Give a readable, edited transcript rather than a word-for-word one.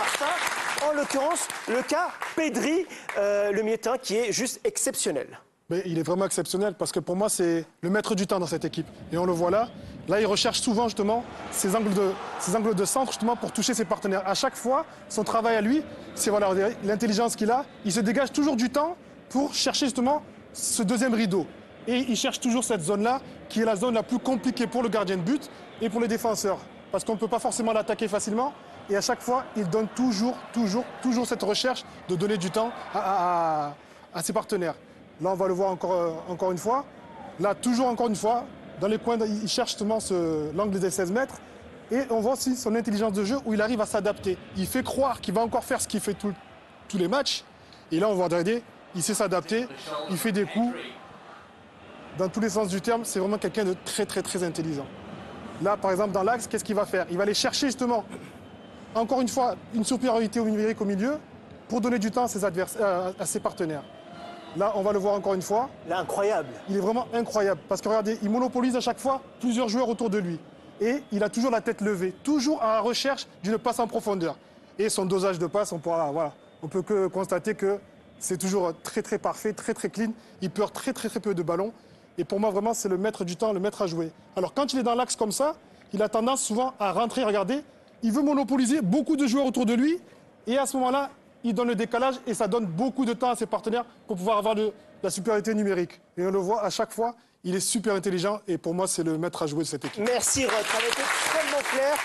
Martin. En l'occurrence, le cas Pedri, le milieu de terrain qui est juste exceptionnel. Mais il est vraiment exceptionnel parce que pour moi, c'est le maître du temps dans cette équipe. Et on le voit là. Là, il recherche souvent justement ces angles de centre justement pour toucher ses partenaires. À chaque fois, son travail à lui, c'est voilà, l'intelligence qu'il a. Il se dégage toujours du temps pour chercher justement ce deuxième rideau. Et il cherche toujours cette zone-là qui est la zone la plus compliquée pour le gardien de but et pour les défenseurs. Parce qu'on ne peut pas forcément l'attaquer facilement. Et à chaque fois, il donne toujours cette recherche de donner du temps à ses partenaires. Là, on va le voir encore une fois. Là, toujours encore une fois, dans les coins, il cherche justement l'angle des 16 mètres. Et on voit aussi son intelligence de jeu où il arrive à s'adapter. Il fait croire qu'il va encore faire ce qu'il fait tous les matchs. Et là, on voit Dredé, il sait s'adapter, il fait des coups. Dans tous les sens du terme, c'est vraiment quelqu'un de très intelligent. Là, par exemple, dans l'axe, qu'est-ce qu'il va faire? Il va aller chercher justement, encore une fois, une supériorité numérique au milieu pour donner du temps à ses partenaires. Là, on va le voir encore une fois. Là, incroyable. Il est vraiment incroyable parce que regardez, il monopolise à chaque fois plusieurs joueurs autour de lui. Et il a toujours la tête levée, toujours à la recherche d'une passe en profondeur. Et son dosage de passe, on peut que constater que c'est toujours très parfait, très clean. Il perd très peu de ballons. Et pour moi, vraiment, c'est le maître du temps, le maître à jouer. Alors, quand il est dans l'axe comme ça, il a tendance souvent à rentrer, regardez, il veut monopoliser beaucoup de joueurs autour de lui. Et à ce moment-là, il donne le décalage et ça donne beaucoup de temps à ses partenaires pour pouvoir avoir de la supériorité numérique. Et on le voit à chaque fois, il est super intelligent et pour moi, c'est le maître à jouer de cette équipe. Merci Rod, ça a été extrêmement clair.